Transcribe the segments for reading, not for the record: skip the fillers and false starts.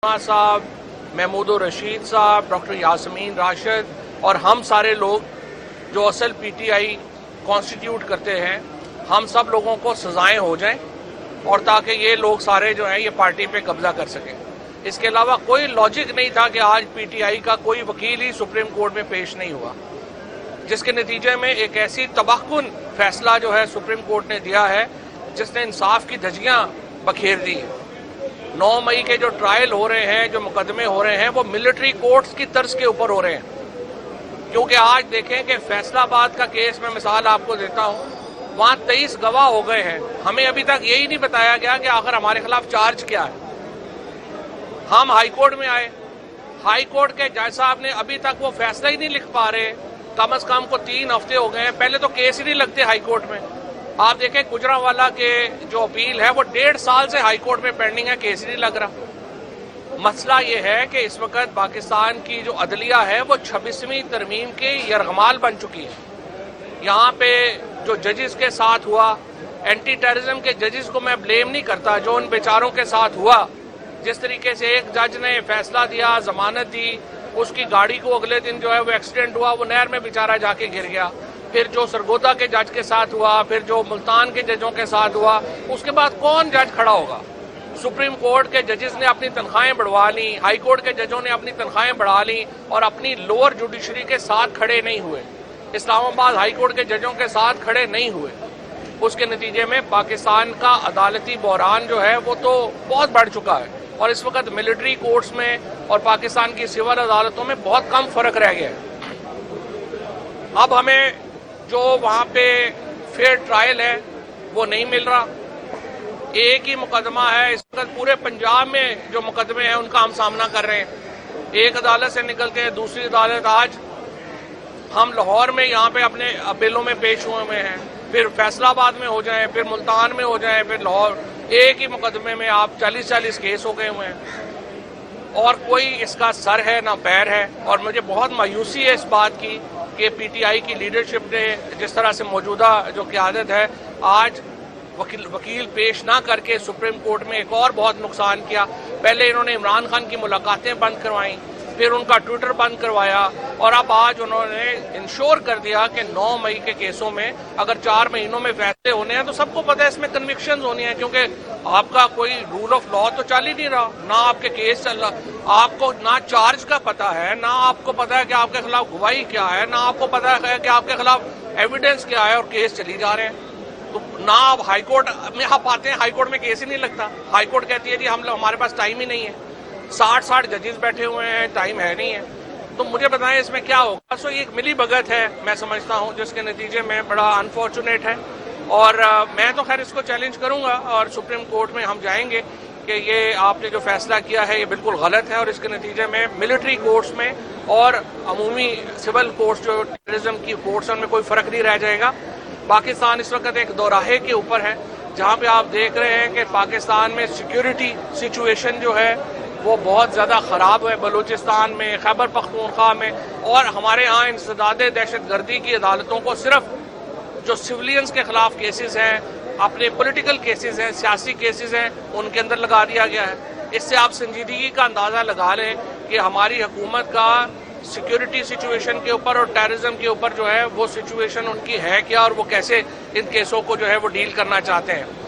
साहब, महमूद रशीद साहब, डॉक्टर यासमीन राशिद और हम सारे लोग जो असल पीटीआई कॉन्स्टिट्यूट करते हैं, हम सब लोगों को सजाएं हो जाएं और ताकि ये लोग सारे जो हैं ये पार्टी पे कब्जा कर सकें। इसके अलावा कोई लॉजिक नहीं था कि आज पीटीआई का कोई वकील ही सुप्रीम कोर्ट में पेश नहीं हुआ, जिसके नतीजे में एक ऐसी तबाहकुन फैसला जो है सुप्रीम कोर्ट ने दिया है जिसने इंसाफ की धज्जियां बखेर दी। 9 मई के जो ट्रायल हो रहे हैं, जो मुकदमे हो रहे हैं, वो मिलिट्री कोर्ट्स की तर्ज के ऊपर हो रहे हैं। क्योंकि आज देखें कि फैसलाबाद का केस, मैं मिसाल आपको देता हूं, वहां 23 गवाह हो गए हैं। हमें अभी तक यही नहीं बताया गया कि आखिर हमारे खिलाफ चार्ज क्या है। हम हाई कोर्ट में आए, हाई कोर्ट के जज साहब ने अभी तक वो फैसला ही नहीं लिख पा रहे। कम अज कम को 3 हफ्ते हो गए हैं, पहले तो केस ही नहीं लगते हाई कोर्ट में। आप देखें गुजरांवाला के जो अपील है वो 1.5 साल से हाई कोर्ट में पेंडिंग है, केस ही नहीं लग रहा। मसला ये है कि इस वक्त पाकिस्तान की जो अदलिया है वो 26वीं तरमीम के यरगमाल बन चुकी है। यहाँ पे जो जजेस के साथ हुआ, एंटी टेररिज्म के जजेस को मैं ब्लेम नहीं करता, जो उन बेचारों के साथ हुआ, जिस तरीके से एक जज ने फैसला दिया, जमानत दी, उसकी गाड़ी को अगले दिन जो है वो एक्सीडेंट हुआ, वो नहर में बेचारा जाके गिर गया। फिर जो सरगोदा के जज के साथ हुआ, फिर जो मुल्तान के जजों के साथ हुआ, उसके बाद कौन जज खड़ा होगा? सुप्रीम कोर्ट के जजेस ने अपनी तनख्वाहें बढ़वा ली, हाई कोर्ट के जजों ने अपनी तनख्वाहें बढ़ा ली और अपनी लोअर जुडिशरी के साथ खड़े नहीं हुए, इस्लामाबाद हाई कोर्ट के जजों के साथ खड़े नहीं हुए। उसके नतीजे में पाकिस्तान का अदालती बहरान जो है वो तो बहुत बढ़ चुका है और इस वक्त मिलिट्री कोर्ट्स में और पाकिस्तान की सिविल अदालतों में बहुत कम फर्क रह गया है। अब हमें जो वहाँ पे फेयर ट्रायल है वो नहीं मिल रहा। एक ही मुकदमा है, इस वक्त पूरे पंजाब में जो मुकदमे हैं उनका हम सामना कर रहे हैं। एक अदालत से निकल के दूसरी अदालत, आज हम लाहौर में यहाँ पे अपने अपीलों में पेश हुए हैं, फिर फैसलाबाद में हो जाए, फिर मुल्तान में हो जाए, फिर लाहौर। एक ही मुकदमे में आप 40-40 केस हो गए हुए हैं और कोई इसका सर है ना पैर है। और मुझे बहुत मायूसी है इस बात की कि पीटीआई की लीडरशिप ने जिस तरह से मौजूदा जो क़यादत है, आज वकील पेश ना करके सुप्रीम कोर्ट में एक और बहुत नुकसान किया। पहले इन्होंने इमरान खान की मुलाकातें बंद करवाई, फिर उनका ट्विटर बंद करवाया और अब आज उन्होंने इंश्योर कर दिया कि 9 मई के केसों में अगर 4 महीनों में फैसले होने हैं तो सबको पता है इसमें कन्विक्शंस होनी है, क्योंकि आपका कोई रूल ऑफ लॉ तो चल ही नहीं रहा, ना आपके केस चल रहा, आपको ना चार्ज का पता है, ना आपको पता है कि आपके खिलाफ गवाही क्या है, ना आपको पता है कि आपके खिलाफ एविडेंस क्या है और केस चली जा रहे हैं। तो ना आप हाई कोर्ट में आप आते हैं, हाई कोर्ट में केस ही नहीं लगता। हाई कोर्ट कहती है जी हमारे पास टाइम ही नहीं है, 60 जजेस बैठे हुए हैं, टाइम है नहीं है। तो मुझे बताएं इसमें क्या होगा? सो ये एक मिली भगत है, मैं समझता हूँ, जिसके नतीजे में बड़ा अनफॉर्चुनेट है। और मैं तो खैर इसको चैलेंज करूंगा और सुप्रीम कोर्ट में हम जाएंगे कि ये आपने जो फैसला किया है ये बिल्कुल गलत है और इसके नतीजे में मिलिट्री कोर्ट्स में और अमूमी सिविल कोर्ट्स जो टेररिज्म की कोर्ट्स हैं उनमें कोई फर्क नहीं रह जाएगा। पाकिस्तान इस वक्त एक दोराहे के ऊपर है जहाँ पे आप देख रहे हैं कि पाकिस्तान में सिक्योरिटी सिचुएशन जो है वो बहुत ज़्यादा ख़राब है, बलूचिस्तान में, खैबर पख्तूनख्वा में। और हमारे यहाँ इंसदाद दहशतगर्दी की अदालतों को सिर्फ जो सिविलियंस के खिलाफ केसेस हैं, अपने पॉलिटिकल केसेस हैं, सियासी केसेस हैं, उनके अंदर लगा दिया गया है। इससे आप संजीदगी का अंदाज़ा लगा लें कि हमारी हुकूमत का सिक्योरिटी सिचुएशन के ऊपर और टेररिज्म के ऊपर जो है वो सिचुएशन उनकी है क्या और वो कैसे इन केसों को जो है वो डील करना चाहते हैं।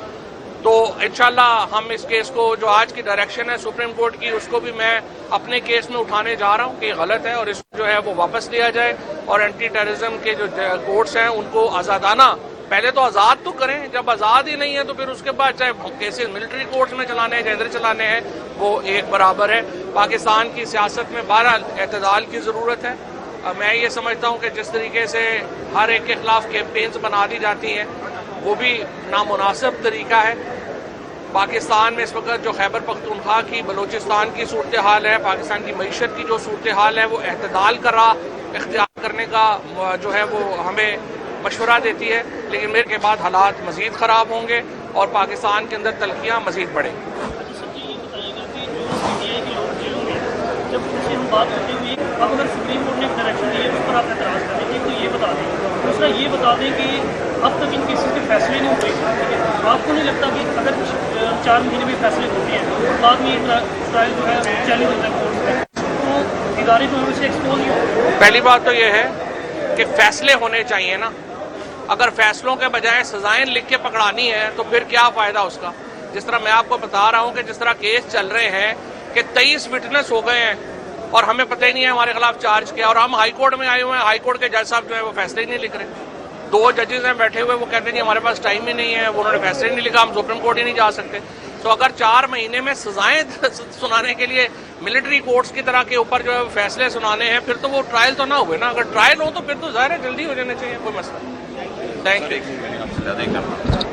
तो इंशाल्लाह हम इस केस को, जो आज की डायरेक्शन है सुप्रीम कोर्ट की, उसको भी मैं अपने केस में उठाने जा रहा हूँ कि गलत है और इसको जो है वो वापस लिया जाए और एंटी टेररिज्म के जो कोर्ट्स हैं उनको आज़ादाना, पहले तो आज़ाद तो करें, जब आज़ाद ही नहीं है तो फिर उसके बाद चाहे केसेस मिलिट्री कोर्ट्स में चलाने हैं, इधर चलाने हैं, वो एक बराबर है। पाकिस्तान की सियासत में बहरहाल एतदाल की ज़रूरत है। मैं ये समझता हूँ कि जिस तरीके से हर एक के खिलाफ कैंपेन्स बना दी जाती हैं वो भी नामुनासिब तरीका है। पाकिस्तान में इस वक्त जो खैबर पख्तूनख्वा की, बलूचिस्तान की सूरत हाल है, पाकिस्तान की मईशत की जो सूरत हाल है, वो एतदाल का राह इख्तियार करने का जो है वो हमें मशवरा देती है। लेकिन मेरे के बाद हालात मज़ीद ख़राब होंगे और पाकिस्तान के अंदर तलखियाँ मज़ीद बढ़ेंगी। जब उनसे हम बात करते हुए अब अगर सुप्रीम कोर्ट ने डायरेक्शन दी है उस पर आप एतराज़ करेंगे तो ये बता दें। दूसरा ये बता दें कि اب تک ان کیسز کے فیصلے نہیں ہوئے. ٹھیک ہے, آپ کو نہیں لگتا کہ اگر 4 مہینے میں فیصلے ہوتے ہیں اور بعد میں یہ ٹرائل جو ہے چیلنج ہوتا ہے کورٹ میں, تو ادارے جو ہیں اسے ایکسپوز نہیں ہوتے؟ پہلی بات تو یہ ہے کہ فیصلے ہونے چاہیے نا. اگر فیصلوں کے بجائے سزائیں لکھ کے پکڑانی ہے تو پھر کیا فائدہ اس کا. جس طرح میں آپ کو بتا رہا ہوں کہ جس طرح کیس چل رہے ہیں کہ 23 وٹنس ہو گئے ہیں اور ہمیں پتہ ہی نہیں ہے ہمارے خلاف چارج کیا, اور ہم ہائی کورٹ میں آئے ہوئے ہیں, ہائی کورٹ کے جج صاحب جو ہے وہ فیصلے ہی نہیں لکھ رہے. 2 ججز ہیں بیٹھے ہوئے, وہ کہتے ہیں ہمارے پاس ٹائم ہی نہیں ہے, انہوں نے فیصلے ہی نہیں لکھا, ہم سپریم کورٹ ہی نہیں جا سکتے. تو اگر 4 مہینے میں سزائیں سنانے کے لیے ملٹری کورٹس کی طرح کے اوپر جو ہے فیصلے سنانے ہیں, پھر تو وہ ٹرائل تو نہ ہوئے نا. اگر ٹرائل ہو تو پھر تو ظاہر ہے جلدی ہو جانے چاہیے, کوئی مسئلہ نہیں. Thank you.